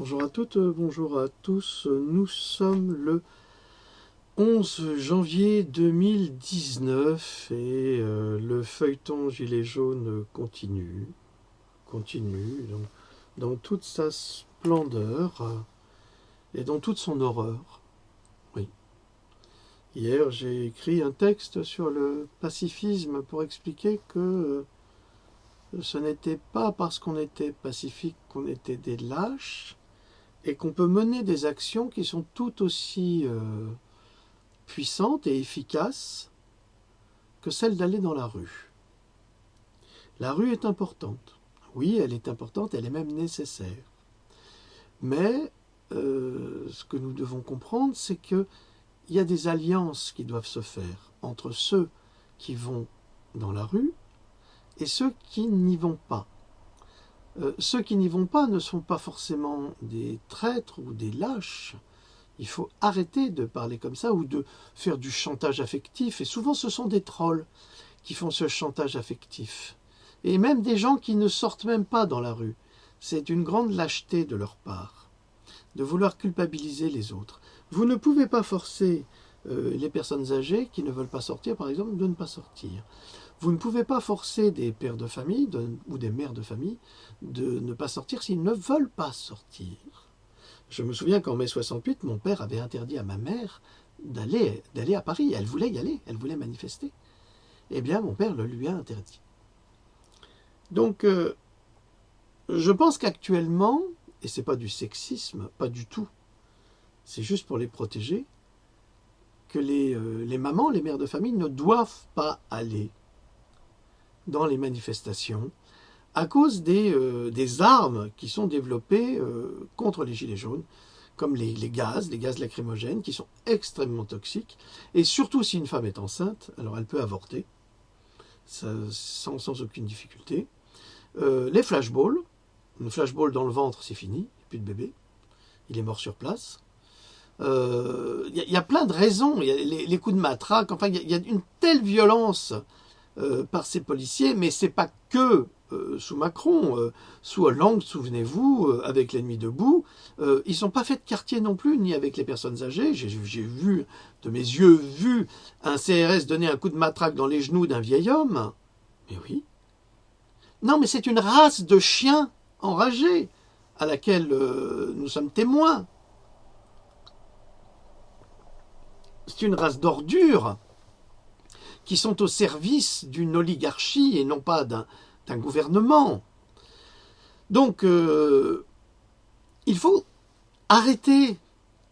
Bonjour à toutes, bonjour à tous. Nous sommes le 11 janvier 2019 et le feuilleton Gilets jaunes continue dans toute sa splendeur et dans toute son horreur. Oui. Hier, j'ai écrit un texte sur le pacifisme pour expliquer que ce n'était pas parce qu'on était pacifique qu'on était des lâches, et qu'on peut mener des actions qui sont tout aussi puissantes et efficaces que celle d'aller dans la rue. La rue est importante. Oui, elle est importante, elle est même nécessaire. Mais ce que nous devons comprendre, c'est qu'il y a des alliances qui doivent se faire entre ceux qui vont dans la rue et ceux qui n'y vont pas. Ceux qui n'y vont pas ne sont pas forcément des traîtres ou des lâches. Il faut arrêter de parler comme ça ou de faire du chantage affectif. Et souvent, ce sont des trolls qui font ce chantage affectif. Et même des gens qui ne sortent même pas dans la rue. C'est une grande lâcheté de leur part, de vouloir culpabiliser les autres. Vous ne pouvez pas forcer les personnes âgées qui ne veulent pas sortir, par exemple, de ne pas sortir. Vous ne pouvez pas forcer des pères de famille ou des mères de famille de ne pas sortir s'ils ne veulent pas sortir. Je me souviens qu'en mai 68, mon père avait interdit à ma mère d'aller à Paris. Elle voulait y aller, elle voulait manifester. Eh bien, mon père le lui a interdit. Donc, je pense qu'actuellement, et c'est pas du sexisme, pas du tout, c'est juste pour les protéger, que les mamans, les mères de famille ne doivent pas aller dans les manifestations à cause des armes qui sont développées contre les gilets jaunes, comme les gaz lacrymogènes, qui sont extrêmement toxiques. Et surtout, si une femme est enceinte, alors elle peut avorter, sans aucune difficulté. Les flashballs, une flashball dans le ventre, c'est fini, il n'y a plus de bébé, il est mort sur place. Y a plein de raisons, les coups de matraque, enfin, il y a une telle violence par ces policiers, mais c'est pas que sous Macron, sous Hollande, souvenez-vous, avec l'ennemi debout, ils sont pas faits de quartier non plus, ni avec les personnes âgées. J'ai vu, de mes yeux vu, un CRS donner un coup de matraque dans les genoux d'un vieil homme. Mais oui. Non, mais c'est une race de chiens enragés à laquelle nous sommes témoins. C'est une race d'ordures qui sont au service d'une oligarchie et non pas d'un gouvernement. Donc, il faut arrêter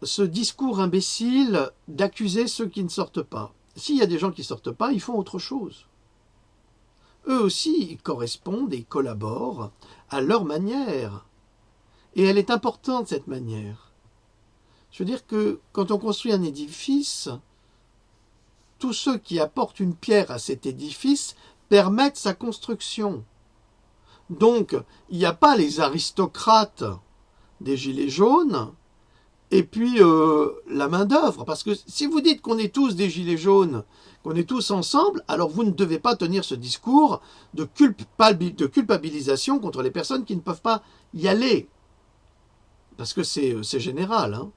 ce discours imbécile d'accuser ceux qui ne sortent pas. S'il y a des gens qui ne sortent pas, ils font autre chose. Eux aussi, ils correspondent et collaborent à leur manière. Et elle est importante, cette manière. Je veux dire que quand on construit un édifice, tous ceux qui apportent une pierre à cet édifice permettent sa construction. Donc, il n'y a pas les aristocrates des gilets jaunes et puis la main-d'œuvre. Parce que si vous dites qu'on est tous des gilets jaunes, qu'on est tous ensemble, alors vous ne devez pas tenir ce discours de culpabilisation contre les personnes qui ne peuvent pas y aller. Parce que c'est général, hein.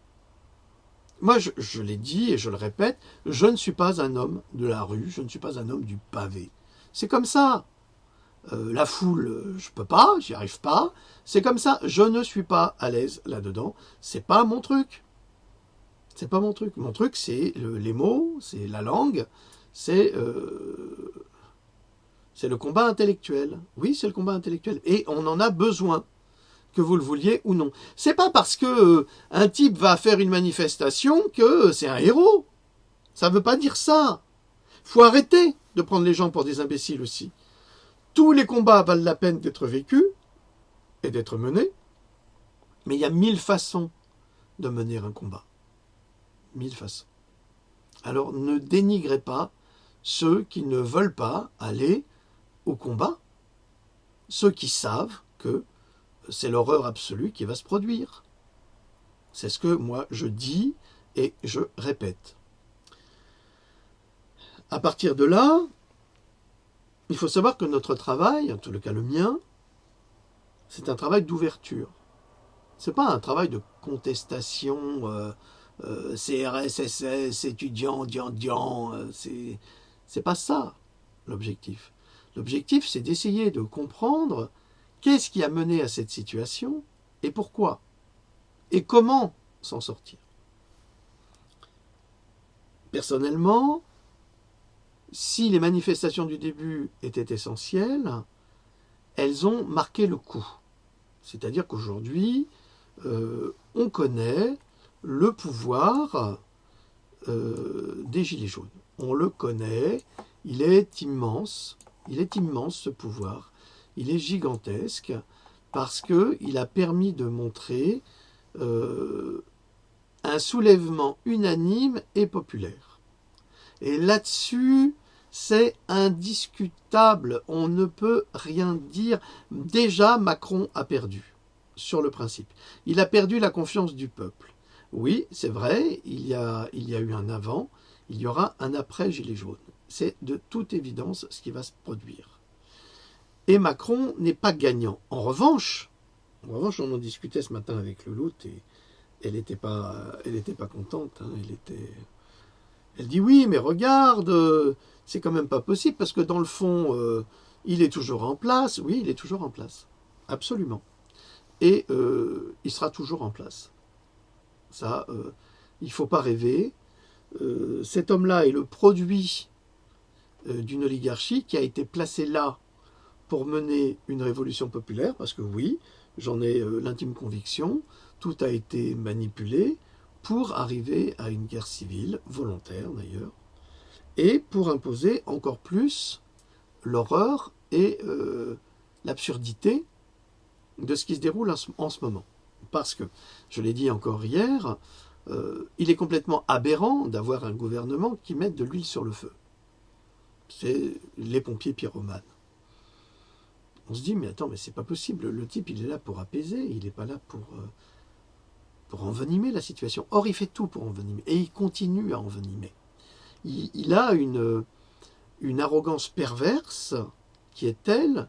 Moi, je l'ai dit et je le répète, je ne suis pas un homme de la rue, je ne suis pas un homme du pavé. C'est comme ça. La foule, je peux pas, j'y arrive pas. C'est comme ça, je ne suis pas à l'aise là-dedans. C'est pas mon truc. C'est pas mon truc. Mon truc, c'est les mots, c'est la langue, c'est le combat intellectuel. Oui, c'est le combat intellectuel. Et on en a besoin, que vous le vouliez ou non. C'est pas parce que un type va faire une manifestation que c'est un héros. Ça veut pas dire ça. Faut arrêter de prendre les gens pour des imbéciles aussi. Tous les combats valent la peine d'être vécus et d'être menés, mais il y a 1000 façons de mener un combat. 1000 façons. Alors ne dénigrez pas ceux qui ne veulent pas aller au combat, ceux qui savent que c'est l'horreur absolue qui va se produire. C'est ce que moi je dis et je répète. À partir de là, il faut savoir que notre travail, en tout cas le mien, c'est un travail d'ouverture. C'est pas un travail de contestation CRS, étudiant, c'est pas ça l'objectif. L'objectif, c'est d'essayer de comprendre qu'est-ce qui a mené à cette situation et pourquoi, et comment s'en sortir. Personnellement, si les manifestations du début étaient essentielles, elles ont marqué le coup. C'est-à-dire qu'aujourd'hui, on connaît le pouvoir des Gilets jaunes. On le connaît, il est immense ce pouvoir. Il est gigantesque parce qu'il a permis de montrer un soulèvement unanime et populaire. Et là-dessus, c'est indiscutable. On ne peut rien dire. Déjà, Macron a perdu, sur le principe. Il a perdu la confiance du peuple. Oui, c'est vrai, il y a eu un avant, il y aura un après Gilets jaunes. C'est de toute évidence ce qui va se produire. Et Macron n'est pas gagnant. En revanche, on en discutait ce matin avec Lelouch et elle n'était pas contente. Hein, elle dit oui, mais regarde, c'est quand même pas possible parce que dans le fond, il est toujours en place. Oui, il est toujours en place, absolument. Et il sera toujours en place. Ça, il ne faut pas rêver. Cet homme-là est le produit d'une oligarchie qui a été placée là pour mener une révolution populaire, parce que oui, j'en ai l'intime conviction, tout a été manipulé pour arriver à une guerre civile, volontaire d'ailleurs, et pour imposer encore plus l'horreur et l'absurdité de ce qui se déroule en ce moment. Parce que, je l'ai dit encore hier, il est complètement aberrant d'avoir un gouvernement qui mette de l'huile sur le feu. C'est les pompiers pyromanes. On se dit, mais attends, mais c'est pas possible, le type il est là pour apaiser, il n'est pas là pour envenimer la situation. Or, il fait tout pour envenimer, et il continue à envenimer. Il a une arrogance perverse qui est telle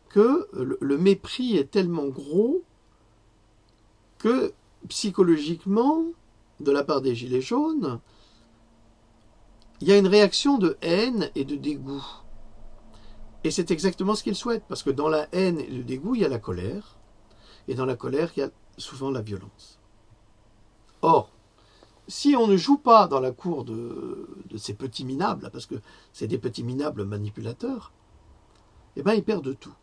que le mépris est tellement gros que psychologiquement, de la part des Gilets jaunes, il y a une réaction de haine et de dégoût. Et c'est exactement ce qu'ils souhaitent, parce que dans la haine et le dégoût, il y a la colère, et dans la colère, il y a souvent la violence. Or, si on ne joue pas dans la cour de ces petits minables, parce que c'est des petits minables manipulateurs, eh bien, ils perdent tout.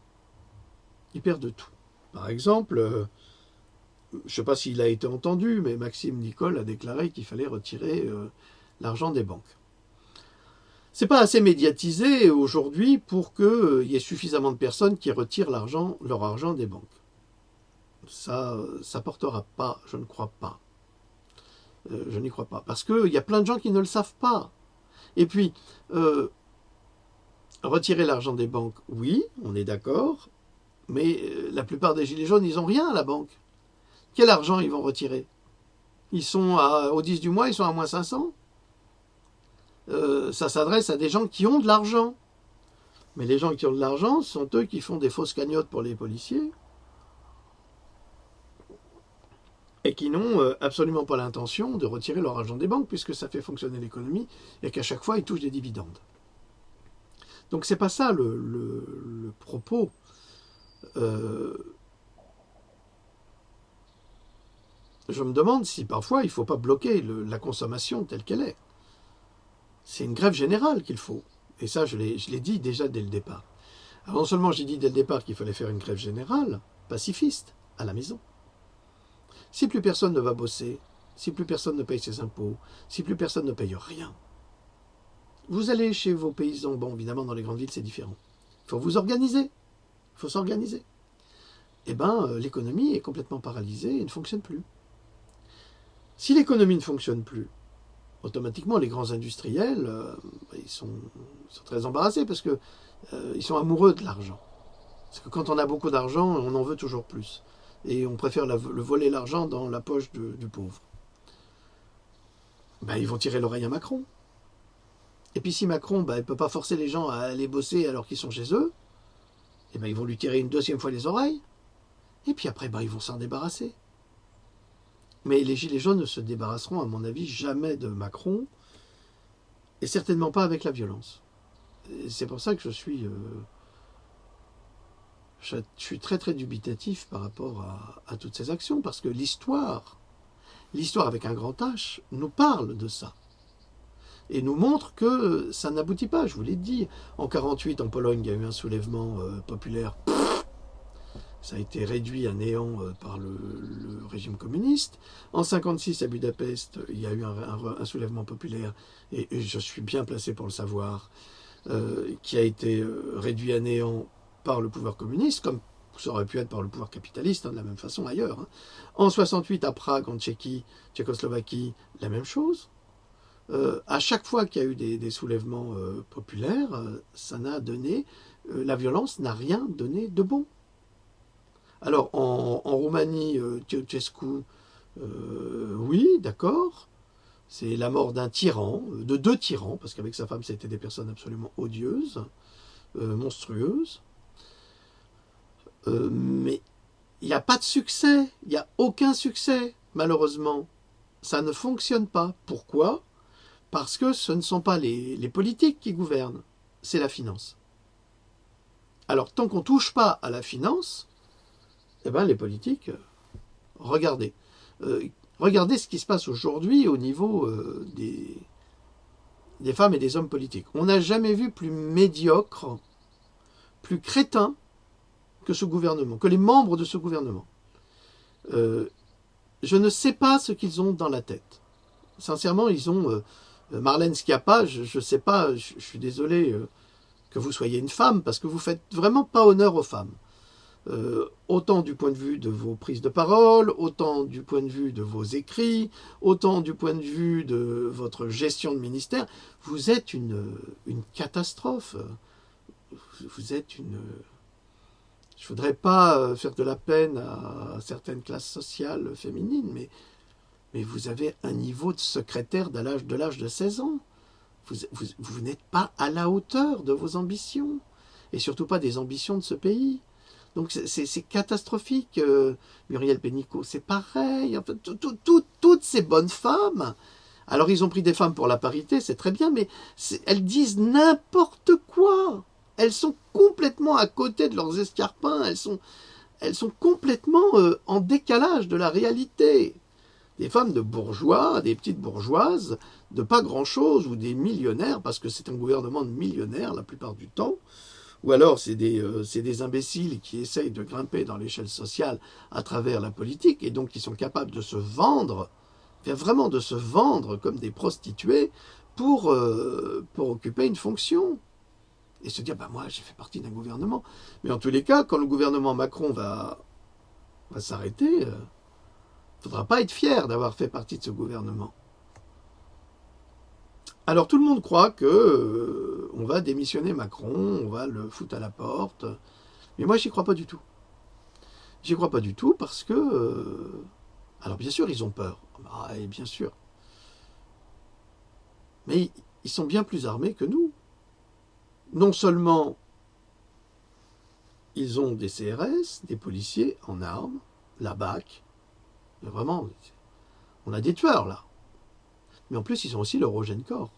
Ils perdent tout. Par exemple, je ne sais pas s'il a été entendu, mais Maxime Nicole a déclaré qu'il fallait retirer l'argent des banques. C'est pas assez médiatisé aujourd'hui pour qu'il y ait suffisamment de personnes qui retirent leur argent des banques. Ça portera pas, je ne crois pas. Je n'y crois pas. Parce qu'il y a plein de gens qui ne le savent pas. Et puis, retirer l'argent des banques, oui, on est d'accord, mais la plupart des gilets jaunes, ils n'ont rien à la banque. Quel argent ils vont retirer? Ils sont au 10 du mois, ils sont à moins 500. Ça s'adresse à des gens qui ont de l'argent. Mais les gens qui ont de l'argent sont eux qui font des fausses cagnottes pour les policiers et qui n'ont absolument pas l'intention de retirer leur argent des banques puisque ça fait fonctionner l'économie et qu'à chaque fois ils touchent des dividendes. Donc c'est pas ça le propos. Je me demande si parfois il ne faut pas bloquer la consommation telle qu'elle est. C'est une grève générale qu'il faut. Et ça, je l'ai dit déjà dès le départ. Alors non seulement j'ai dit dès le départ qu'il fallait faire une grève générale, pacifiste, à la maison. Si plus personne ne va bosser, si plus personne ne paye ses impôts, si plus personne ne paye rien, vous allez chez vos paysans, bon évidemment dans les grandes villes c'est différent. Il faut vous organiser, il faut s'organiser. Eh bien l'économie est complètement paralysée et ne fonctionne plus. Si l'économie ne fonctionne plus, automatiquement, les grands industriels, ils sont très embarrassés parce que ils sont amoureux de l'argent. Parce que quand on a beaucoup d'argent, on en veut toujours plus. Et on préfère le voler l'argent dans la poche du pauvre. Ben, ils vont tirer l'oreille à Macron. Et puis si Macron ne peut pas forcer les gens à aller bosser alors qu'ils sont chez eux, eh ben, ils vont lui tirer une deuxième fois les oreilles. Et puis après, ils vont s'en débarrasser. Mais les Gilets jaunes ne se débarrasseront, à mon avis, jamais de Macron, et certainement pas avec la violence. C'est pour ça que je suis très très dubitatif par rapport à toutes ces actions, parce que l'histoire avec un grand H, nous parle de ça. Et nous montre que ça n'aboutit pas, je vous l'ai dit. En 1948, en Pologne, il y a eu un soulèvement populaire. Ça a été réduit à néant par le régime communiste. En 1956, à Budapest, il y a eu un soulèvement populaire, et je suis bien placé pour le savoir, qui a été réduit à néant par le pouvoir communiste, comme ça aurait pu être par le pouvoir capitaliste, de la même façon ailleurs. En 1968, à Prague, en Tchécoslovaquie, la même chose. À chaque fois qu'il y a eu des soulèvements populaires, ça n'a donné, la violence n'a rien donné de bon. Alors en Roumanie, Ceausescu, oui, d'accord, c'est la mort d'un tyran, de deux tyrans, parce qu'avec sa femme c'était des personnes absolument odieuses, monstrueuses, mais il n'y a pas de succès, il n'y a aucun succès, malheureusement. Ça ne fonctionne pas. Pourquoi ? Parce que ce ne sont pas les politiques qui gouvernent, c'est la finance. Alors, tant qu'on ne touche pas à la finance, eh ben, les politiques, regardez. Regardez ce qui se passe aujourd'hui au niveau des femmes et des hommes politiques. On n'a jamais vu plus médiocre, plus crétin que ce gouvernement, que les membres de ce gouvernement. Je ne sais pas ce qu'ils ont dans la tête. Sincèrement, ils ont... Marlène Schiappa, je ne sais pas, je suis désolé que vous soyez une femme, parce que vous ne faites vraiment pas honneur aux femmes. Autant du point de vue de vos prises de parole, autant du point de vue de vos écrits, autant du point de vue de votre gestion de ministère, vous êtes une catastrophe. Vous êtes une... Je ne voudrais pas faire de la peine à certaines classes sociales féminines, mais vous avez un niveau de secrétaire de l'âge de 16 ans. Vous n'êtes pas à la hauteur de vos ambitions, et surtout pas des ambitions de ce pays. Donc c'est catastrophique. Muriel Pénicaud, c'est pareil. En fait, toutes ces bonnes femmes, alors ils ont pris des femmes pour la parité, c'est très bien, mais elles disent n'importe quoi. Elles sont complètement à côté de leurs escarpins, elles sont complètement en décalage de la réalité. Des femmes de bourgeois, des petites bourgeoises, de pas grand-chose, ou des millionnaires, parce que c'est un gouvernement de millionnaires la plupart du temps, ou alors c'est des imbéciles qui essayent de grimper dans l'échelle sociale à travers la politique, et donc qui sont capables de se vendre, vraiment de se vendre comme des prostituées pour occuper une fonction. Et se dire, bah moi j'ai fait partie d'un gouvernement. Mais en tous les cas, quand le gouvernement Macron va s'arrêter, il ne faudra pas être fier d'avoir fait partie de ce gouvernement. Alors tout le monde croit que on va démissionner Macron, on va le foutre à la porte. Mais moi j'y crois pas du tout. J'y crois pas du tout parce que... alors bien sûr ils ont peur. Ah, et bien sûr. Mais ils sont bien plus armés que nous. Non seulement ils ont des CRS, des policiers en armes, la BAC, mais vraiment, on a des tueurs là. Mais en plus, ils ont aussi l'Eurogencorps.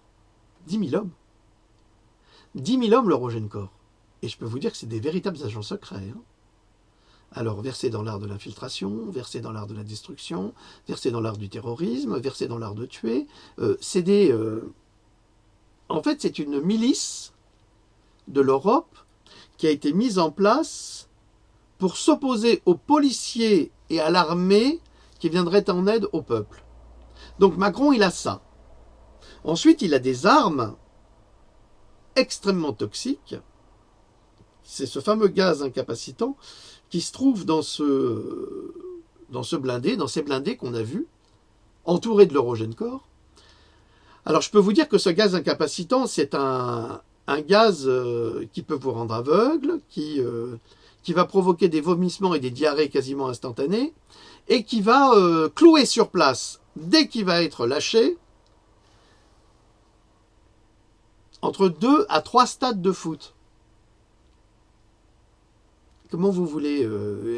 10 000 hommes. 10 000 hommes l'Eurogencorps. Et je peux vous dire que c'est des véritables agents secrets. Hein. Alors, versés dans l'art de l'infiltration, versés dans l'art de la destruction, versés dans l'art du terrorisme, versés dans l'art de tuer. C'est des... En fait, c'est une milice de l'Europe qui a été mise en place pour s'opposer aux policiers et à l'armée qui viendraient en aide au peuple. Donc Macron, il a ça. Ensuite, il a des armes extrêmement toxiques. C'est ce fameux gaz incapacitant qui se trouve dans ce blindé, dans ces blindés qu'on a vus, entourés de l'Eurogencorps. Alors, je peux vous dire que ce gaz incapacitant, c'est un gaz qui peut vous rendre aveugle, qui va provoquer des vomissements et des diarrhées quasiment instantanées, et qui va clouer sur place, dès qu'il va être lâché, entre 2 à 3 stades de foot. Comment vous voulez,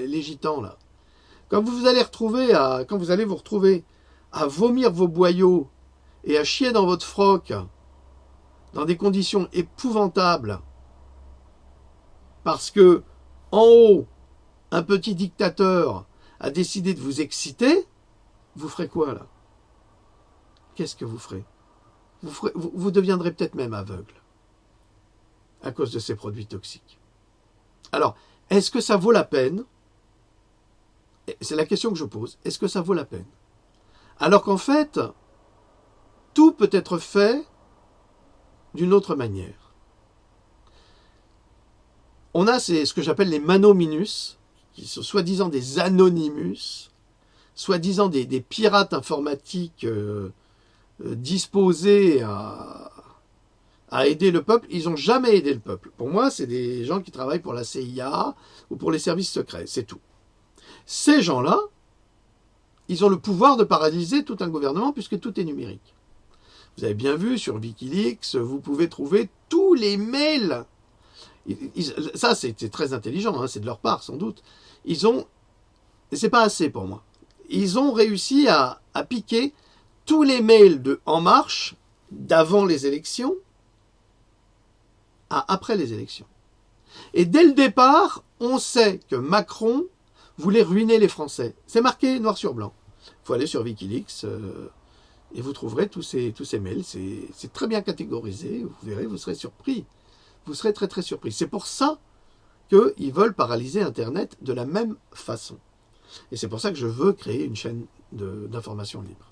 les gitans là, Quand vous allez vous retrouver à vomir vos boyaux et à chier dans votre froc dans des conditions épouvantables, parce que en haut, un petit dictateur a décidé de vous exciter, vous ferez quoi là? Qu'est-ce que vous ferez? Vous deviendrez peut-être même aveugle à cause de ces produits toxiques. Alors, est-ce que ça vaut la peine? C'est la question que je pose. Est-ce que ça vaut la peine? Alors qu'en fait, tout peut être fait d'une autre manière. On a ce que j'appelle les manominus, qui sont soi-disant des anonymous, soi-disant des pirates informatiques disposés à aider le peuple. Ils n'ont jamais aidé le peuple. Pour moi, c'est des gens qui travaillent pour la CIA ou pour les services secrets, c'est tout. Ces gens-là, ils ont le pouvoir de paralyser tout un gouvernement puisque tout est numérique. Vous avez bien vu sur Wikileaks, vous pouvez trouver tous les mails. Ça, c'est très intelligent, hein, c'est de leur part sans doute. Et c'est pas assez pour moi. Ils ont réussi à piquer tous les mails de En Marche d'avant les élections à après les élections. Et dès le départ, on sait que Macron voulait ruiner les Français. C'est marqué noir sur blanc. Il faut aller sur Wikileaks et vous trouverez tous ces mails. C'est très bien catégorisé. Vous verrez, vous serez surpris. Vous serez très très surpris. C'est pour ça qu'ils veulent paralyser Internet de la même façon. Et c'est pour ça que je veux créer une chaîne d'information libre.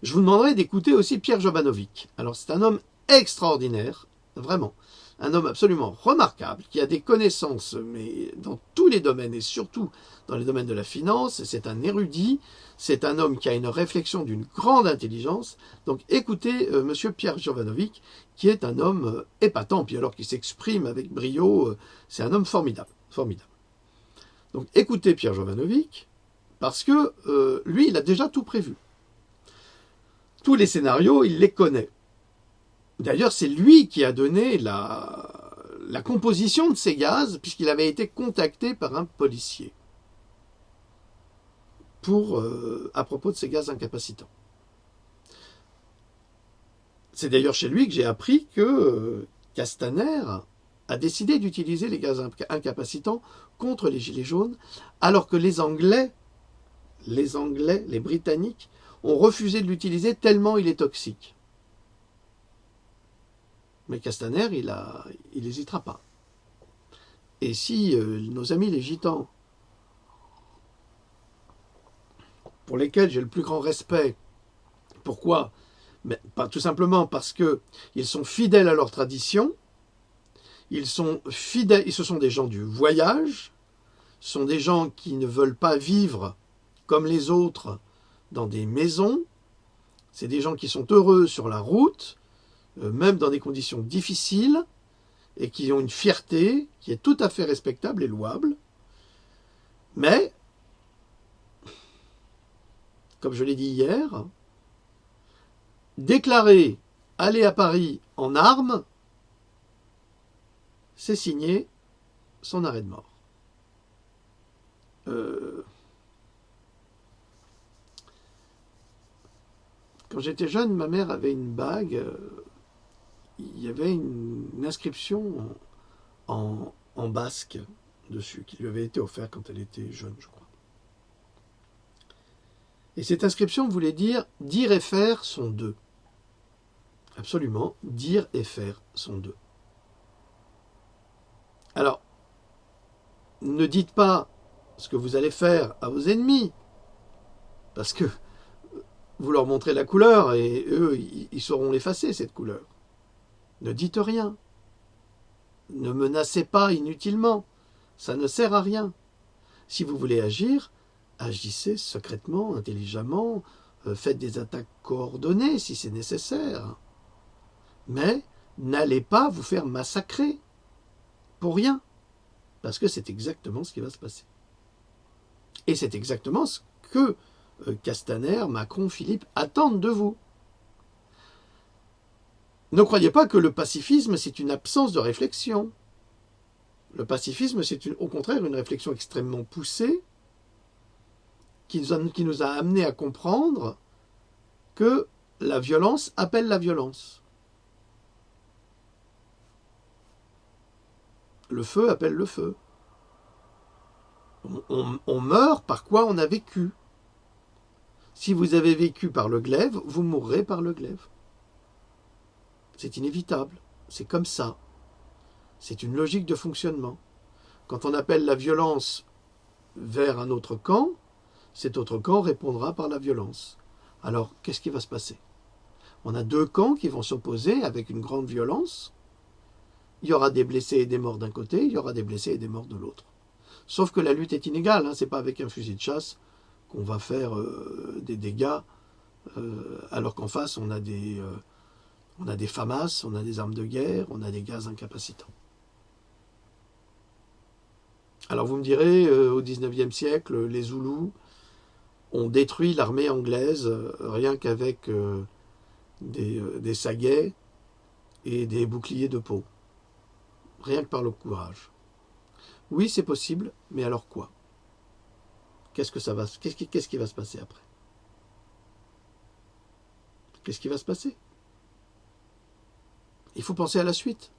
Je vous demanderai d'écouter aussi Pierre Jovanovic. Alors c'est un homme extraordinaire, vraiment. Un homme absolument remarquable, qui a des connaissances mais dans tous les domaines, et surtout dans les domaines de la finance. C'est un érudit, c'est un homme qui a une réflexion d'une grande intelligence. Donc écoutez monsieur Pierre Jovanovic, qui est un homme épatant, puis alors qu'il s'exprime avec brio, c'est un homme formidable, formidable. Donc écoutez Pierre Jovanovic, parce que lui, il a déjà tout prévu. Tous les scénarios, il les connaît. D'ailleurs, c'est lui qui a donné la composition de ces gaz, puisqu'il avait été contacté par un policier à propos de ces gaz incapacitants. C'est d'ailleurs chez lui que j'ai appris que Castaner a décidé d'utiliser les gaz incapacitants contre les gilets jaunes, alors que les Britanniques, ont refusé de l'utiliser tellement il est toxique. Mais Castaner, il n'hésitera pas. Et si nos amis les gitans, pour lesquels j'ai le plus grand respect, pourquoi? Mais pas tout simplement parce qu'ils sont fidèles à leur tradition, ils sont fidèles, ce sont des gens du voyage, ce sont des gens qui ne veulent pas vivre comme les autres dans des maisons, c'est des gens qui sont heureux sur la route, même dans des conditions difficiles, et qui ont une fierté qui est tout à fait respectable et louable. Mais, comme je l'ai dit hier, déclarer aller à Paris en armes, c'est signer son arrêt de mort. Quand j'étais jeune, ma mère avait une bague, il y avait une inscription en basque dessus, qui lui avait été offerte quand elle était jeune, je crois. Et cette inscription voulait dire « dire et faire sont deux ». Absolument, dire et faire sont deux. Alors, ne dites pas ce que vous allez faire à vos ennemis, parce que vous leur montrez la couleur et eux, ils sauront l'effacer, cette couleur. Ne dites rien. Ne menacez pas inutilement. Ça ne sert à rien. Si vous voulez agir, agissez secrètement, intelligemment, faites des attaques coordonnées si c'est nécessaire. Mais n'allez pas vous faire massacrer pour rien. Parce que c'est exactement ce qui va se passer. Et c'est exactement ce que Castaner, Macron, Philippe attendent de vous. Ne croyez pas que le pacifisme, c'est une absence de réflexion. Le pacifisme, c'est au contraire une réflexion extrêmement poussée qui nous a amené à comprendre que la violence appelle la violence. Le feu appelle le feu. On meurt par quoi on a vécu. Si vous avez vécu par le glaive, vous mourrez par le glaive. C'est inévitable. C'est comme ça. C'est une logique de fonctionnement. Quand on appelle la violence vers un autre camp, cet autre camp répondra par la violence. Alors, qu'est-ce qui va se passer? On a deux camps qui vont s'opposer avec une grande violence. Il y aura des blessés et des morts d'un côté, il y aura des blessés et des morts de l'autre. Sauf que la lutte est inégale, hein. Ce n'est pas avec un fusil de chasse qu'on va faire des dégâts, alors qu'en face on a des FAMAS, on a des armes de guerre, on a des gaz incapacitants. Alors vous me direz, au XIXe siècle, les Zoulous ont détruit l'armée anglaise rien qu'avec des saguets et des boucliers de peau. Rien que par le courage. Oui, c'est possible, mais alors quoi? Qu'est-ce qui va se passer après? Qu'est-ce qui va se passer? Il faut penser à la suite.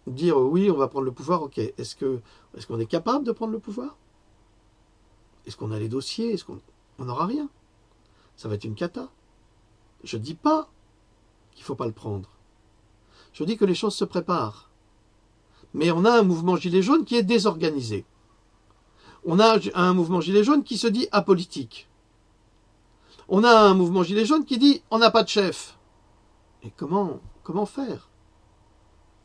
Dire oui, on va prendre le pouvoir, ok. Est-ce qu'on est capable de prendre le pouvoir? Est-ce qu'on a les dossiers? Est-ce qu'on n'aura rien? Ça va être une cata. Je ne dis pas qu'il ne faut pas le prendre. Je dis que les choses se préparent. Mais on a un mouvement gilet jaune qui est désorganisé. On a un mouvement gilet jaune qui se dit apolitique. On a un mouvement gilet jaune qui dit on n'a pas de chef. Et comment faire?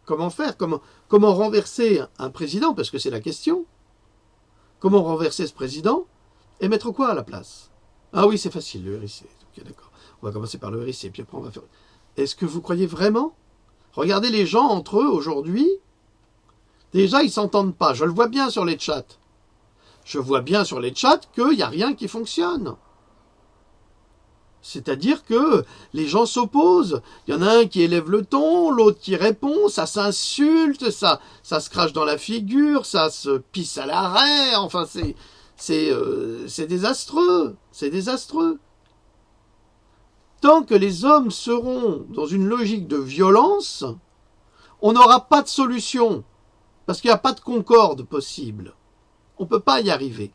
Comment faire? Comment renverser un président? Parce que c'est la question. Comment renverser ce président et mettre quoi à la place? Ah oui, c'est facile, le RIC. Ok, d'accord. On va commencer par le RIC, puis après on va faire... Est-ce que vous croyez vraiment? Regardez les gens entre eux aujourd'hui. Déjà, ils ne s'entendent pas. Je le vois bien sur les chats. Je vois bien sur les chats qu'il n'y a rien qui fonctionne. C'est-à-dire que les gens s'opposent. Il y en a un qui élève le ton, l'autre qui répond, ça s'insulte, ça se crache dans la figure, ça se pisse à l'arrêt. Enfin, c'est désastreux. C'est désastreux. Tant que les hommes seront dans une logique de violence, on n'aura pas de solution. Parce qu'il n'y a pas de concorde possible. On ne peut pas y arriver.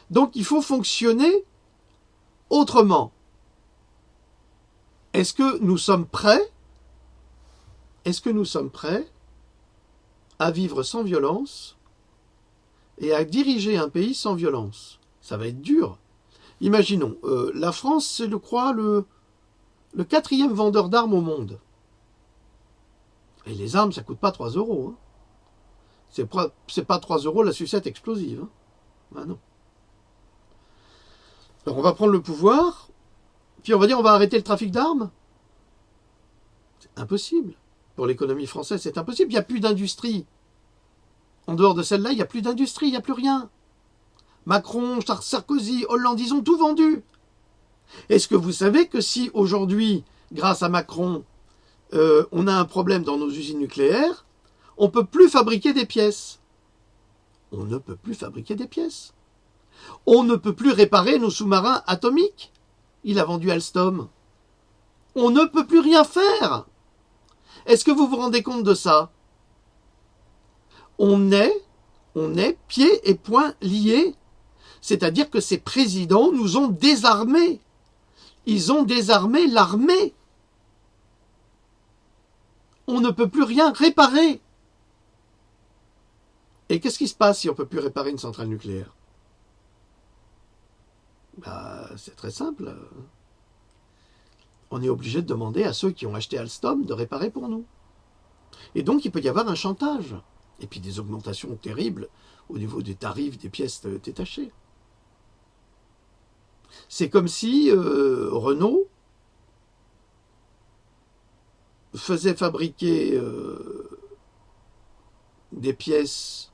Donc il faut fonctionner autrement. Est-ce que nous sommes prêts? Est-ce que nous sommes prêts à vivre sans violence et à diriger un pays sans violence? Ça va être dur. Imaginons, la France, c'est, je crois, le 4e vendeur d'armes au monde. Et les armes, ça ne coûte pas 3 euros. Hein. C'est pas 3 euros la sucette explosive. Hein. Ben non. Alors on va prendre le pouvoir, puis on va dire on va arrêter le trafic d'armes. C'est impossible. Pour l'économie française, c'est impossible. Il n'y a plus d'industrie. En dehors de celle-là, il n'y a plus d'industrie, il n'y a plus rien. Macron, Sarkozy, Hollande, ils ont tout vendu. Est-ce que vous savez que si aujourd'hui, grâce à Macron, on a un problème dans nos usines nucléaires, on ne peut plus fabriquer des pièces. On ne peut plus fabriquer des pièces. On ne peut plus réparer nos sous-marins atomiques. Il a vendu Alstom. On ne peut plus rien faire. Est-ce que vous vous rendez compte de ça? On est pieds et poings liés. C'est-à-dire que ces présidents nous ont désarmés. Ils ont désarmé l'armée. On ne peut plus rien réparer. Et qu'est-ce qui se passe si on ne peut plus réparer une centrale nucléaire? C'est très simple. On est obligé de demander à ceux qui ont acheté Alstom de réparer pour nous. Et donc, il peut y avoir un chantage. Et puis des augmentations terribles au niveau des tarifs des pièces détachées. C'est comme si Renault faisait fabriquer des pièces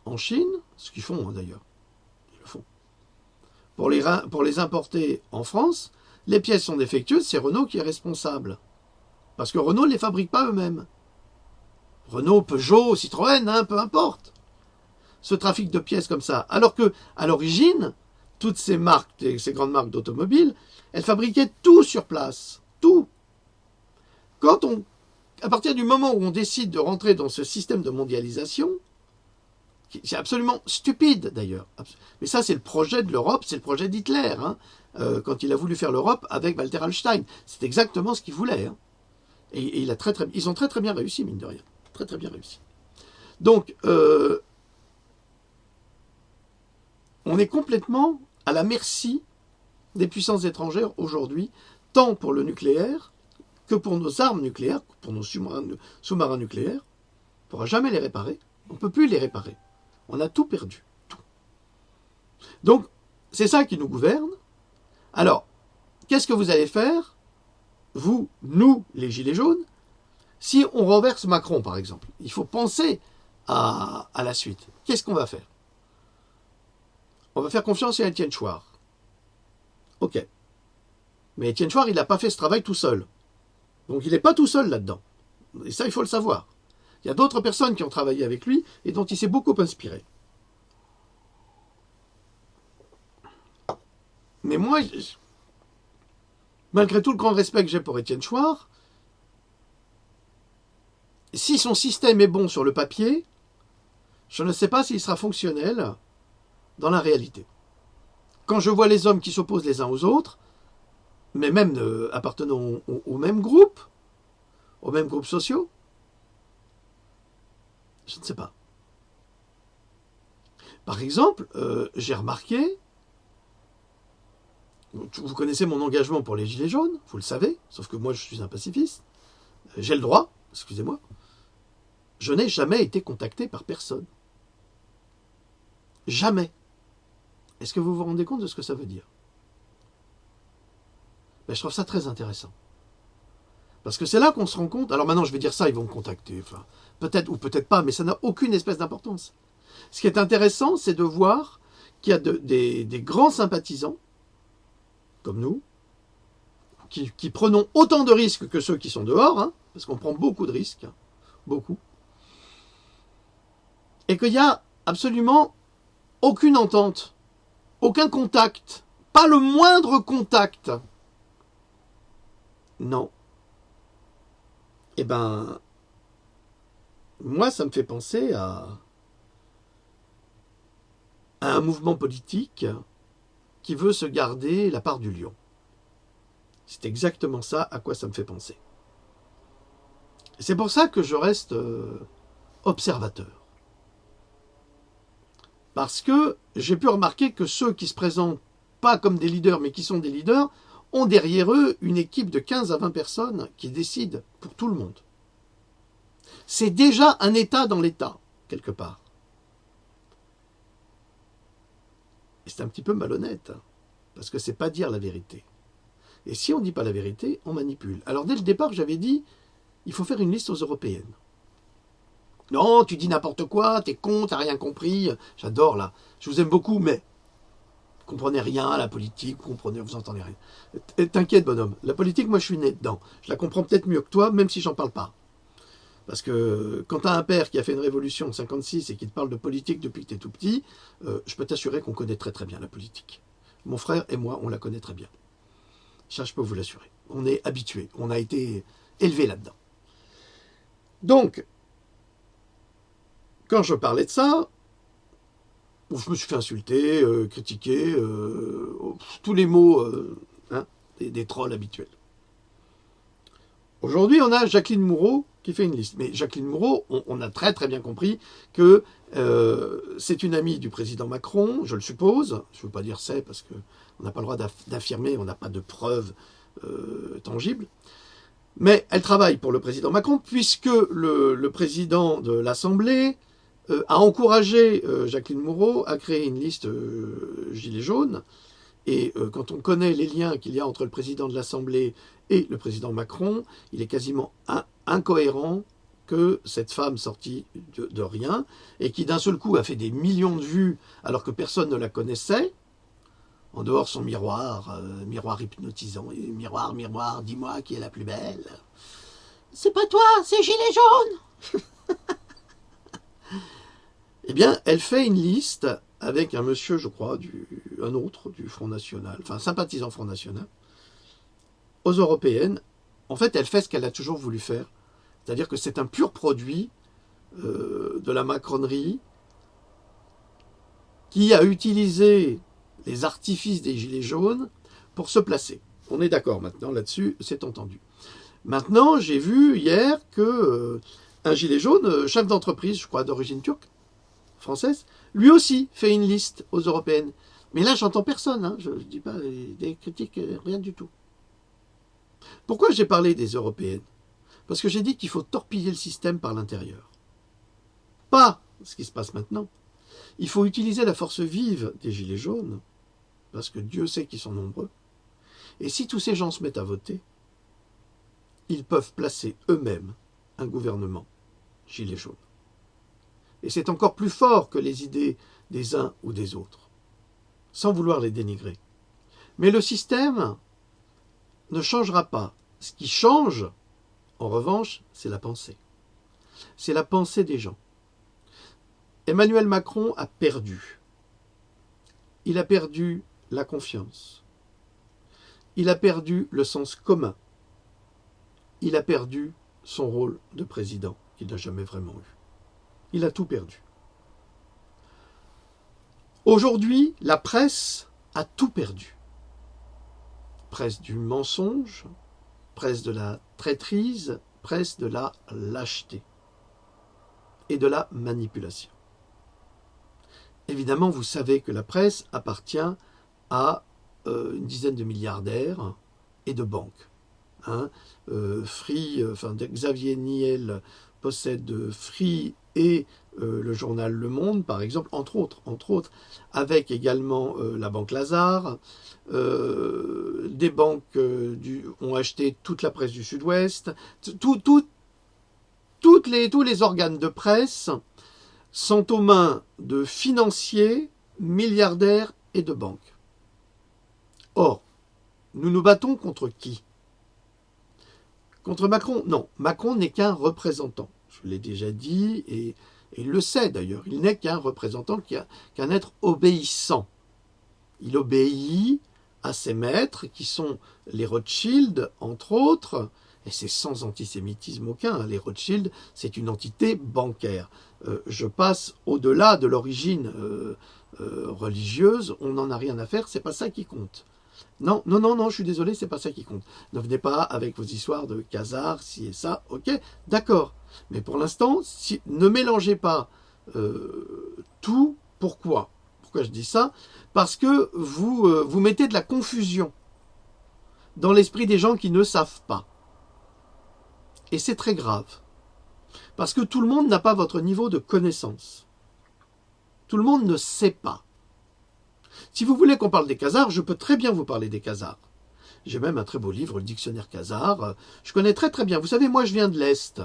en Chine, ce qu'ils font d'ailleurs, ils le font. Pour les importer en France, les pièces sont défectueuses, c'est Renault qui est responsable. Parce que Renault ne les fabrique pas eux-mêmes. Renault, Peugeot, Citroën, peu importe. ce trafic de pièces comme ça. Alors que, à l'origine, toutes ces marques, ces grandes marques d'automobiles, elles fabriquaient tout sur place. Tout. À partir du moment où on décide de rentrer dans ce système de mondialisation, c'est absolument stupide d'ailleurs. Mais ça, c'est le projet de l'Europe, c'est le projet d'Hitler, hein, quand il a voulu faire l'Europe avec Walter Hallstein. C'est exactement ce qu'il voulait. Hein. Et ils ont très très bien réussi, mine de rien. Très très bien réussi. Donc, on est complètement à la merci des puissances étrangères aujourd'hui, tant pour le nucléaire que pour nos armes nucléaires, pour nos sous-marins nucléaires. On ne pourra jamais les réparer. On ne peut plus les réparer. On a tout perdu. Tout. Donc, c'est ça qui nous gouverne. Alors, qu'est-ce que vous allez faire, vous, nous, les Gilets jaunes, si on renverse Macron, par exemple? Il faut penser à la suite. Qu'est-ce qu'on va faire? On va faire confiance à Étienne Chouard. Ok. Mais Étienne Chouard, il n'a pas fait ce travail tout seul. Donc il n'est pas tout seul là-dedans. Et ça, il faut le savoir. Il y a d'autres personnes qui ont travaillé avec lui et dont il s'est beaucoup inspiré. Mais moi, malgré tout le grand respect que j'ai pour Étienne Chouard, si son système est bon sur le papier, je ne sais pas s'il sera fonctionnel dans la réalité. Quand je vois les hommes qui s'opposent les uns aux autres, mais même appartenant au même groupe, aux mêmes groupes sociaux, je ne sais pas. Par exemple, j'ai remarqué, vous connaissez mon engagement pour les Gilets jaunes, vous le savez, sauf que moi je suis un pacifiste, j'ai le droit, excusez-moi, je n'ai jamais été contacté par personne. Jamais. Est-ce que vous vous rendez compte de ce que ça veut dire? Ben, je trouve ça très intéressant. Parce que c'est là qu'on se rend compte. Alors maintenant, je vais dire ça, ils vont me contacter. Enfin, peut-être ou peut-être pas, mais ça n'a aucune espèce d'importance. Ce qui est intéressant, c'est de voir qu'il y a des grands sympathisants, comme nous, qui prenons autant de risques que ceux qui sont dehors, hein, parce qu'on prend beaucoup de risques, hein, beaucoup, et qu'il n'y a absolument aucune entente, aucun contact, pas le moindre contact. Non. Eh ben, moi, ça me fait penser à un mouvement politique qui veut se garder la part du lion. C'est exactement ça à quoi ça me fait penser. C'est pour ça que je reste observateur. Parce que j'ai pu remarquer que ceux qui se présentent pas comme des leaders, mais qui sont des leaders, ont derrière eux une équipe de 15 à 20 personnes qui décident pour tout le monde. C'est déjà un État dans l'État, quelque part. Et c'est un petit peu malhonnête, hein, parce que c'est pas dire la vérité. Et si on ne dit pas la vérité, on manipule. Alors dès le départ, j'avais dit, il faut faire une liste aux européennes. Non, tu dis n'importe quoi, t'es con, t'as rien compris. J'adore là, je vous aime beaucoup, mais vous comprenez rien à la politique, vous entendez rien. T'inquiète, bonhomme, la politique, moi je suis né dedans. Je la comprends peut-être mieux que toi, même si j'en parle pas. Parce que quand t'as un père qui a fait une révolution en 56 et qui te parle de politique depuis que t'es tout petit, je peux t'assurer qu'on connaît très très bien la politique. Mon frère et moi, on la connaît très bien. Ça, je peux vous l'assurer. On est habitués, on a été élevés là-dedans. Donc, quand je parlais de ça, je me suis fait insulter, critiquer, tous les mots hein, des trolls habituels. Aujourd'hui, on a Jacqueline Moreau qui fait une liste. Mais Jacqueline Moreau, on a très très bien compris que c'est une amie du président Macron, je le suppose. Je ne veux pas dire c'est parce qu'on n'a pas le droit d'affirmer, on n'a pas de preuves tangibles. Mais elle travaille pour le président Macron puisque le président de l'Assemblée a encouragé Jacqueline Moreau à créer une liste Gilets jaunes. Et quand on connaît les liens qu'il y a entre le président de l'Assemblée et le président Macron, il est quasiment incohérent que cette femme sortie de rien, et qui d'un seul coup a fait des millions de vues alors que personne ne la connaissait, en dehors son miroir, miroir hypnotisant, miroir, miroir, dis-moi qui est la plus belle. C'est pas toi, c'est Gilets jaunes. eh bien, elle fait une liste avec un monsieur, je crois, un autre du Front National, enfin, sympathisant Front National, aux européennes. En fait, elle fait ce qu'elle a toujours voulu faire. C'est-à-dire que c'est un pur produit de la macronerie qui a utilisé les artifices des gilets jaunes pour se placer. On est d'accord maintenant là-dessus, c'est entendu. Maintenant, j'ai vu hier que un gilet jaune, chef d'entreprise, je crois d'origine turque, française, lui aussi fait une liste aux européennes. Mais là, j'entends personne, hein, je ne dis pas des critiques, rien du tout. Pourquoi j'ai parlé des européennes? Parce que j'ai dit qu'il faut torpiller le système par l'intérieur. Pas ce qui se passe maintenant. Il faut utiliser la force vive des gilets jaunes, parce que Dieu sait qu'ils sont nombreux. Et si tous ces gens se mettent à voter, ils peuvent placer eux-mêmes un gouvernement gilet jaune. Et c'est encore plus fort que les idées des uns ou des autres, sans vouloir les dénigrer. Mais le système ne changera pas. Ce qui change, en revanche, c'est la pensée. C'est la pensée des gens. Emmanuel Macron a perdu. Il a perdu la confiance. Il a perdu le sens commun. Il a perdu son rôle de président, qu'il n'a jamais vraiment eu. Il a tout perdu. Aujourd'hui, la presse a tout perdu. Presse du mensonge, presse de la traîtrise, presse de la lâcheté et de la manipulation. Évidemment, vous savez que la presse appartient à une dizaine de milliardaires et de banques. Xavier Niel possède Free et le journal Le Monde, par exemple, entre autres, avec également la Banque Lazare. Des banques ont acheté toute la presse du Sud-Ouest. Tous les organes de presse sont aux mains de financiers, milliardaires et de banques. Or, nous nous battons contre qui? Contre Macron? Non, Macron n'est qu'un représentant. Je l'ai déjà dit, et il le sait d'ailleurs. Il n'est qu'un représentant, qu'un être obéissant. Il obéit à ses maîtres, qui sont les Rothschild, entre autres, et c'est sans antisémitisme aucun. Les Rothschild, c'est une entité bancaire. Je passe au-delà de l'origine religieuse, on n'en a rien à faire, c'est pas ça qui compte. Non, je suis désolé, c'est pas ça qui compte. Ne venez pas avec vos histoires de Khazars, ci et ça, ok, d'accord. Mais pour l'instant, ne mélangez pas tout. Pourquoi? Pourquoi je dis ça? Parce que vous mettez de la confusion dans l'esprit des gens qui ne savent pas. Et c'est très grave. Parce que tout le monde n'a pas votre niveau de connaissance. Tout le monde ne sait pas. Si vous voulez qu'on parle des Khazars, je peux très bien vous parler des Khazars. J'ai même un très beau livre, le dictionnaire Khazar. Je connais très très bien. Vous savez, moi je viens de l'Est.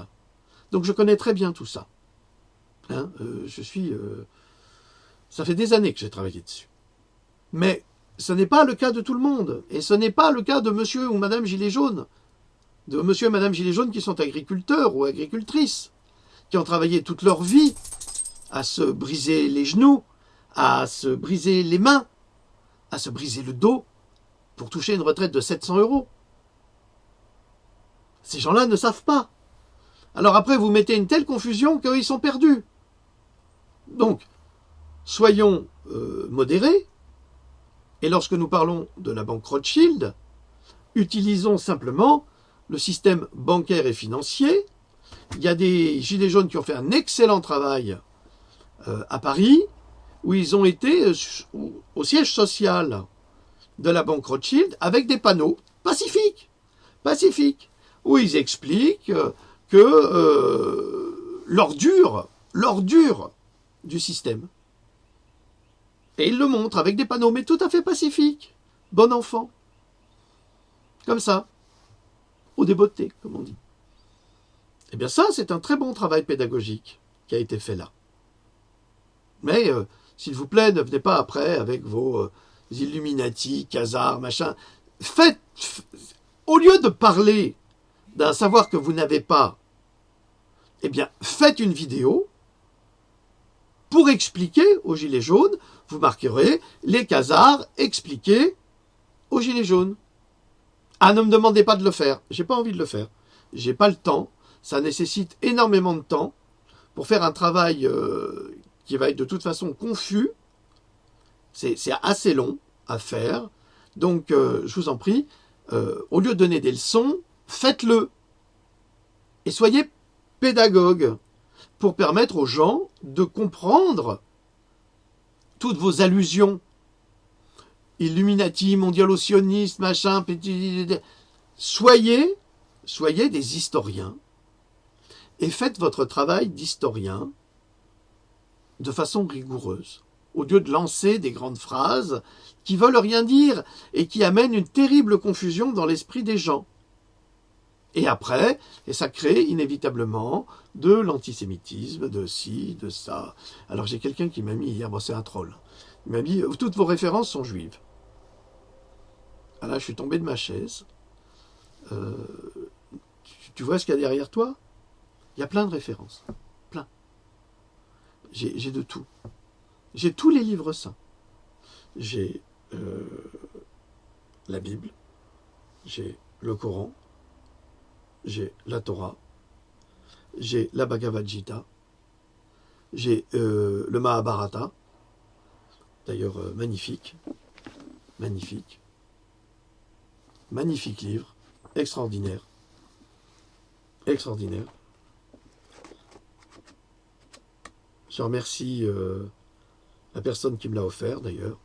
Donc je connais très bien tout ça. Ça fait des années que j'ai travaillé dessus. Mais ce n'est pas le cas de tout le monde. Et ce n'est pas le cas de monsieur ou madame Gilet jaune. De monsieur et madame Gilet jaune qui sont agriculteurs ou agricultrices, qui ont travaillé toute leur vie à se briser les genoux, à se briser les mains, à se briser le dos pour toucher une retraite de 700 €. Ces gens-là ne savent pas. Alors après, vous mettez une telle confusion qu'ils sont perdus. Donc, soyons modérés. Et lorsque nous parlons de la banque Rothschild, utilisons simplement le système bancaire et financier. Il y a des gilets jaunes qui ont fait un excellent travail à Paris, où ils ont été au siège social de la banque Rothschild avec des panneaux pacifiques, où ils expliquent que l'ordure du système. Et ils le montrent avec des panneaux, mais tout à fait pacifiques. Bon enfant. Comme ça. Au débeauté, comme on dit. Eh bien ça, c'est un très bon travail pédagogique qui a été fait là. Mais, s'il vous plaît, ne venez pas après avec vos Illuminati, Khazars, machin. Au lieu de parler d'un savoir que vous n'avez pas, eh bien, faites une vidéo pour expliquer aux gilets jaunes, vous marquerez les Khazars expliqués aux gilets jaunes. Ah, ne me demandez pas de le faire, j'ai pas envie de le faire. J'ai pas le temps, ça nécessite énormément de temps pour faire un travail qui va être de toute façon confus. C'est assez long à faire. Donc, je vous en prie, au lieu de donner des leçons, faites-le. Et soyez pédagogue pour permettre aux gens de comprendre toutes vos allusions. Illuminati, mondialo-sioniste, machin, petit... Soyez des historiens et faites votre travail d'historien de façon rigoureuse, au lieu de lancer des grandes phrases qui veulent rien dire et qui amènent une terrible confusion dans l'esprit des gens. Et après, ça crée inévitablement de l'antisémitisme, de ci, de ça. Alors j'ai quelqu'un qui m'a mis hier, bon c'est un troll, il m'a dit « Toutes vos références sont juives ». Ah là, je suis tombé de ma chaise. Tu vois ce qu'il y a derrière toi? Il y a plein de références. Plein. J'ai de tout. J'ai tous les livres saints. J'ai la Bible, j'ai le Coran, j'ai la Torah, j'ai la Bhagavad Gita, j'ai le Mahabharata, d'ailleurs magnifique, magnifique, magnifique livre, extraordinaire, extraordinaire. Je remercie la personne qui me l'a offert d'ailleurs.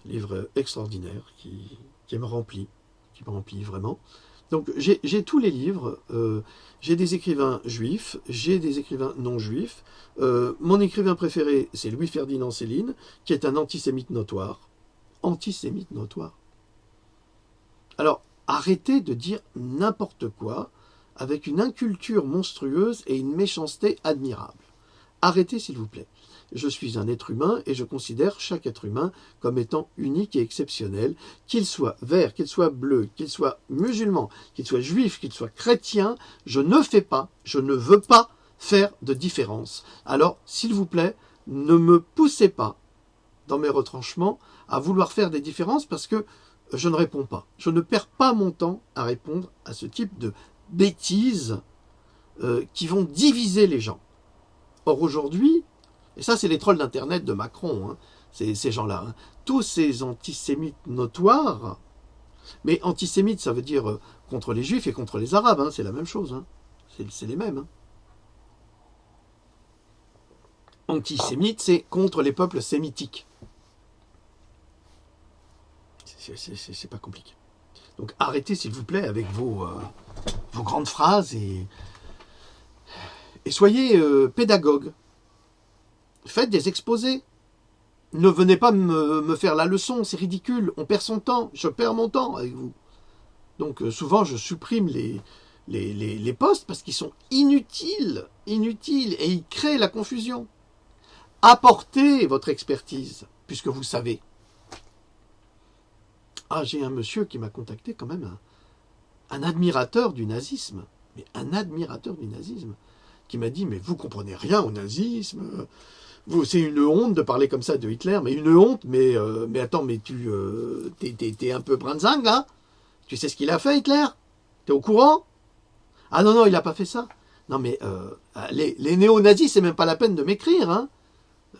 Livre extraordinaire qui me remplit vraiment. Donc j'ai tous les livres, j'ai des écrivains juifs, j'ai des écrivains non juifs. Mon écrivain préféré, c'est Louis-Ferdinand Céline, qui est un antisémite notoire. Antisémite notoire. Alors, arrêtez de dire n'importe quoi avec une inculture monstrueuse et une méchanceté admirable. Arrêtez, s'il vous plaît. Je suis un être humain et je considère chaque être humain comme étant unique et exceptionnel, qu'il soit vert, qu'il soit bleu, qu'il soit musulman, qu'il soit juif, qu'il soit chrétien. Je ne veux pas faire de différence. Alors, s'il vous plaît, ne me poussez pas dans mes retranchements à vouloir faire des différences parce que je ne réponds pas. Je ne perds pas mon temps à répondre à ce type de bêtises qui vont diviser les gens. Or aujourd'hui, et ça c'est les trolls d'internet de Macron, hein, ces gens-là, hein, tous ces antisémites notoires, mais antisémites ça veut dire contre les juifs et contre les arabes, hein, c'est la même chose, hein, c'est les mêmes. Hein. Antisémite c'est contre les peuples sémitiques. C'est pas compliqué. Donc arrêtez s'il vous plaît avec vos grandes phrases et soyez pédagogue. Faites des exposés. Ne venez pas me faire la leçon, c'est ridicule. On perd son temps. Je perds mon temps avec vous. Donc souvent, je supprime les posts parce qu'ils sont inutiles. Inutiles. Et ils créent la confusion. Apportez votre expertise, puisque vous savez. Ah, j'ai un monsieur qui m'a contacté quand même, un admirateur du nazisme. Mais un admirateur du nazisme. Qui m'a dit, mais vous comprenez rien au nazisme, c'est une honte de parler comme ça de Hitler, mais une honte, mais attends, mais t'es un peu brinzingue, là? Tu sais ce qu'il a fait, Hitler? T'es au courant? Ah non, non, il n'a pas fait ça. Non, mais les néo-nazis, c'est même pas la peine de m'écrire, hein.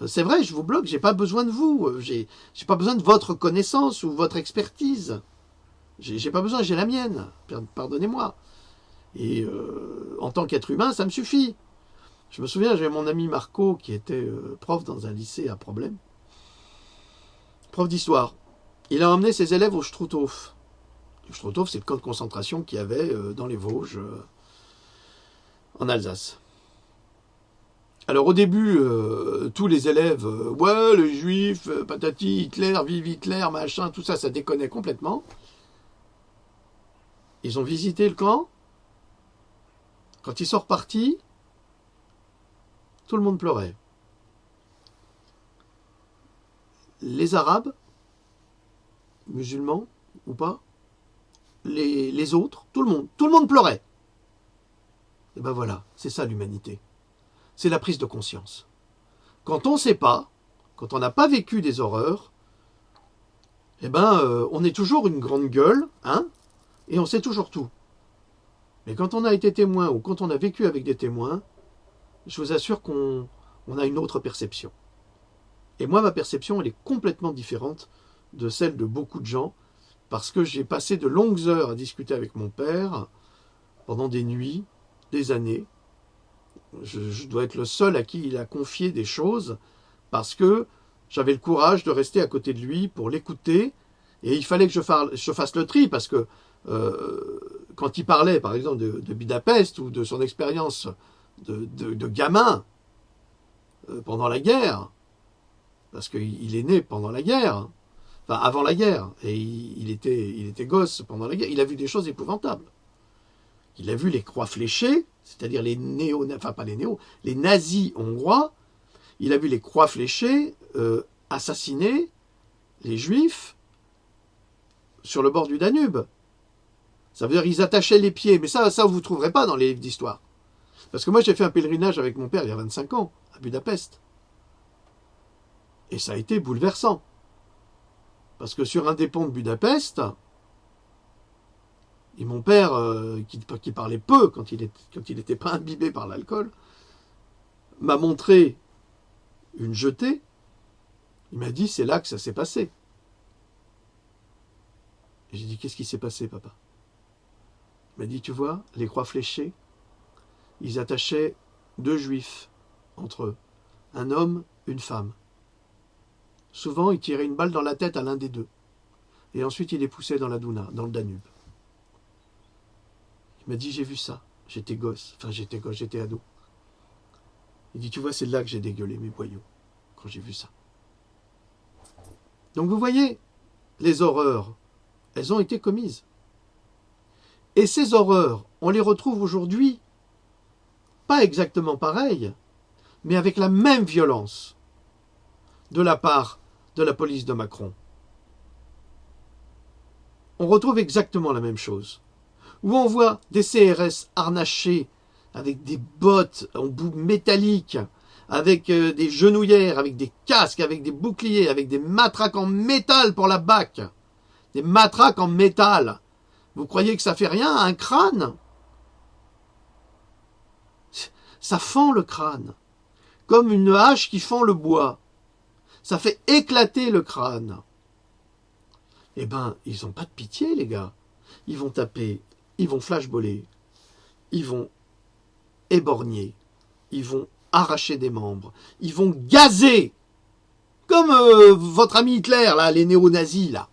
C'est vrai, je vous bloque, j'ai pas besoin de vous, j'ai pas besoin de votre connaissance ou votre expertise. J'ai pas besoin, j'ai la mienne, pardonnez-moi. Et en tant qu'être humain, ça me suffit. Je me souviens, j'avais mon ami Marco qui était prof dans un lycée à problème. Prof d'histoire. Il a emmené ses élèves au Struthof. Le Struthof, c'est le camp de concentration qu'il y avait dans les Vosges, en Alsace. Alors au début, tous les élèves, ouais, les juifs, patati, Hitler, vive Hitler, machin, tout ça, ça déconnait complètement. Ils ont visité le camp. Quand ils sont repartis, tout le monde pleurait. Les Arabes, musulmans ou pas, les autres, tout le monde pleurait. Et ben voilà, c'est ça l'humanité. C'est la prise de conscience. Quand on ne sait pas, quand on n'a pas vécu des horreurs, eh ben, on est toujours une grande gueule, hein, et on sait toujours tout. Mais quand on a été témoin ou quand on a vécu avec des témoins, je vous assure qu'on a une autre perception. Et moi, ma perception, elle est complètement différente de celle de beaucoup de gens, parce que j'ai passé de longues heures à discuter avec mon père, pendant des nuits, des années. Je dois être le seul à qui il a confié des choses, parce que j'avais le courage de rester à côté de lui pour l'écouter, et il fallait que je fasse le tri, parce que quand il parlait, par exemple, de Budapest, ou de son expérience de gamin pendant la guerre, parce qu'il est né pendant la guerre, enfin avant la guerre, et il était gosse pendant la guerre, il a vu des choses épouvantables. Il a vu les croix fléchées, c'est-à-dire les les nazis hongrois, il a vu les croix fléchées assassiner les juifs sur le bord du Danube. Ça veut dire qu'ils attachaient les pieds, mais ça vous ne trouverez pas dans les livres d'histoire. Parce que moi j'ai fait un pèlerinage avec mon père il y a 25 ans, à Budapest. Et ça a été bouleversant. Parce que sur un des ponts de Budapest, et mon père, qui parlait peu quand il n'était pas imbibé par l'alcool, m'a montré une jetée. Il m'a dit, c'est là que ça s'est passé. Et j'ai dit, qu'est-ce qui s'est passé, papa? Il m'a dit, tu vois, les croix fléchées, ils attachaient 2 juifs entre eux, un homme, une femme. Souvent, ils tiraient une balle dans la tête à l'un des deux. Et ensuite, ils les poussaient dans la Douna, dans le Danube. Il m'a dit, j'ai vu ça. J'étais gosse. Enfin, j'étais ado. Il dit, tu vois, c'est là que j'ai dégueulé mes boyaux, quand j'ai vu ça. Donc, vous voyez, les horreurs, elles ont été commises. Et ces horreurs, on les retrouve aujourd'hui, pas exactement pareilles, mais avec la même violence de la part de la police de Macron. On retrouve exactement la même chose. Où on voit des CRS harnachés avec des bottes en bout métallique, avec des genouillères, avec des casques, avec des boucliers, avec des matraques en métal pour la BAC. Des matraques en métal. Vous croyez que ça fait rien à un crâne? Ça fend le crâne. Comme une hache qui fend le bois. Ça fait éclater le crâne. Eh ben, ils n'ont pas de pitié, les gars. Ils vont taper, ils vont flashballer, ils vont éborgner, ils vont arracher des membres, ils vont gazer. Comme votre ami Hitler, là, les néo-nazis, là.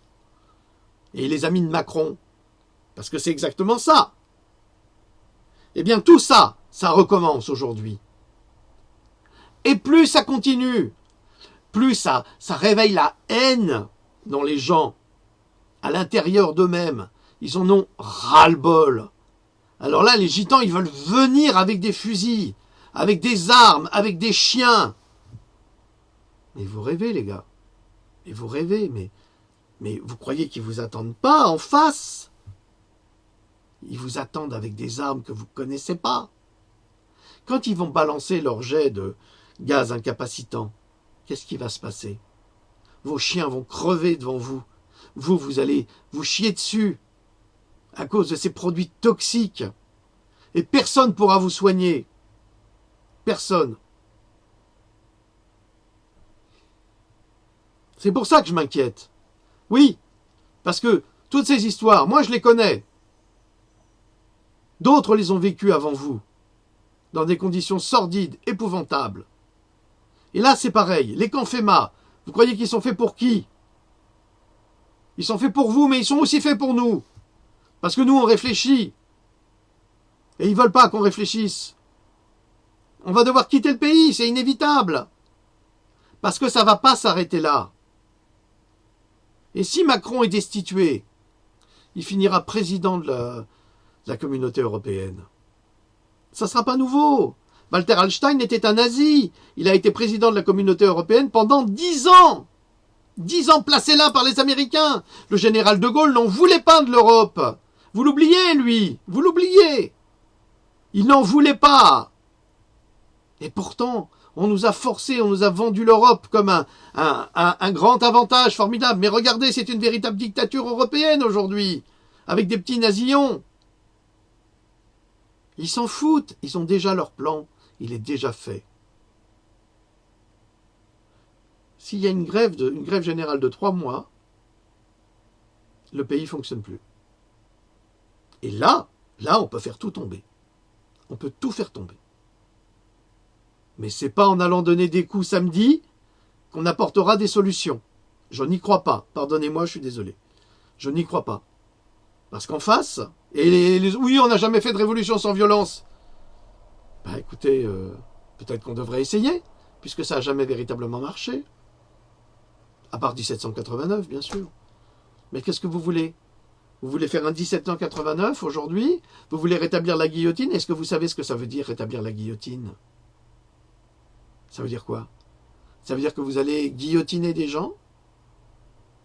Et les amis de Macron. Parce que c'est exactement ça. Eh bien, tout ça, ça recommence aujourd'hui. Et plus ça continue, plus ça réveille la haine dans les gens, à l'intérieur d'eux-mêmes. Ils en ont ras-le-bol. Alors là, les gitans, ils veulent venir avec des fusils, avec des armes, avec des chiens. Mais vous rêvez, les gars. Mais vous rêvez, mais vous croyez qu'ils vous attendent pas en face? Ils vous attendent avec des armes que vous ne connaissez pas. Quand ils vont balancer leur jet de gaz incapacitant, qu'est-ce qui va se passer? Vos chiens vont crever devant vous. Vous allez vous chier dessus à cause de ces produits toxiques. Et personne ne pourra vous soigner. Personne. C'est pour ça que je m'inquiète. Oui, parce que toutes ces histoires, moi je les connais. D'autres les ont vécues avant vous, dans des conditions sordides, épouvantables. Et là c'est pareil, les camps FEMA, vous croyez qu'ils sont faits pour qui? Ils sont faits pour vous, mais ils sont aussi faits pour nous. Parce que nous, on réfléchit. Et ils ne veulent pas qu'on réfléchisse. On va devoir quitter le pays, c'est inévitable. Parce que ça ne va pas s'arrêter là. Et si Macron est destitué, il finira président de la communauté européenne. Ça ne sera pas nouveau. Walter Hallstein était un nazi. Il a été président de la communauté européenne pendant 10 ans. 10 ans placé là par les Américains. Le général de Gaulle n'en voulait pas de l'Europe. Vous l'oubliez, lui. Vous l'oubliez. Il n'en voulait pas. Et pourtant, On nous a forcé, on nous a vendu l'Europe comme un grand avantage formidable. Mais regardez, c'est une véritable dictature européenne aujourd'hui, avec des petits nasillons. Ils s'en foutent, ils ont déjà leur plan, il est déjà fait. S'il y a une grève générale de 3 mois, le pays ne fonctionne plus. Et là, on peut faire tout tomber. On peut tout faire tomber. Mais c'est pas en allant donner des coups samedi qu'on apportera des solutions. Je n'y crois pas. Pardonnez-moi, je suis désolé. Je n'y crois pas. Parce qu'en face, oui, on n'a jamais fait de révolution sans violence. Bah écoutez, peut-être qu'on devrait essayer, puisque ça n'a jamais véritablement marché. À part 1789, bien sûr. Mais qu'est-ce que vous voulez? Vous voulez faire un 1789 aujourd'hui? Vous voulez rétablir la guillotine? Est-ce que vous savez ce que ça veut dire, rétablir la guillotine? Ça veut dire quoi? Ça veut dire que vous allez guillotiner des gens?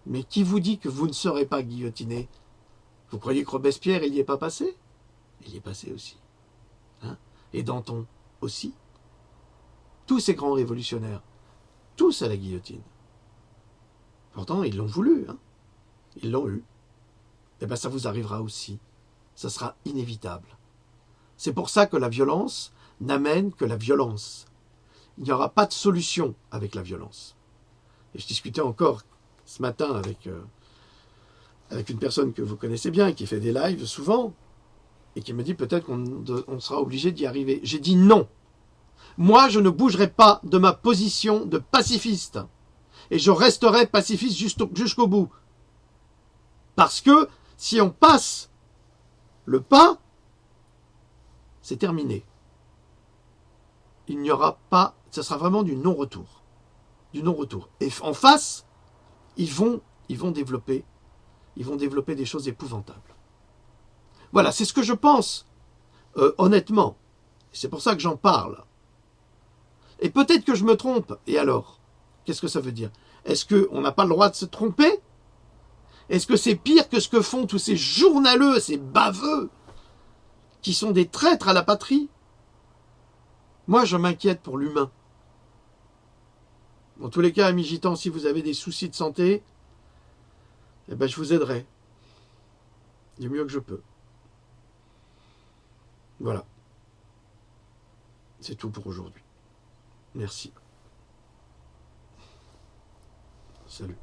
Mais qui vous dit que vous ne serez pas guillotiné? Vous croyez que Robespierre, il n'y est pas passé? Il y est passé aussi. Hein? Et Danton aussi. Tous ces grands révolutionnaires, tous à la guillotine. Pourtant, ils l'ont voulu. Hein? Ils l'ont eu. Eh bien, ça vous arrivera aussi. Ça sera inévitable. C'est pour ça que la violence n'amène que la violence. Il n'y aura pas de solution avec la violence. Et je discutais encore ce matin avec une personne que vous connaissez bien, qui fait des lives souvent, et qui me dit peut-être qu'on sera obligé d'y arriver. J'ai dit non. Moi, je ne bougerai pas de ma position de pacifiste. Et je resterai pacifiste jusqu'au bout. Parce que si on passe le pas, c'est terminé. Il n'y aura pas, ça sera vraiment du non-retour. Du non-retour. Et en face, ils vont développer des choses épouvantables. Voilà, c'est ce que je pense, honnêtement. C'est pour ça que j'en parle. Et peut-être que je me trompe. Et alors? Qu'est-ce que ça veut dire? Est-ce qu'on n'a pas le droit de se tromper? Est-ce que c'est pire que ce que font tous ces journaleux, ces baveux, qui sont des traîtres à la patrie? Moi, je m'inquiète pour l'humain. En tous les cas, amis gitans, si vous avez des soucis de santé, eh ben, je vous aiderai du mieux que je peux. Voilà. C'est tout pour aujourd'hui. Merci. Salut.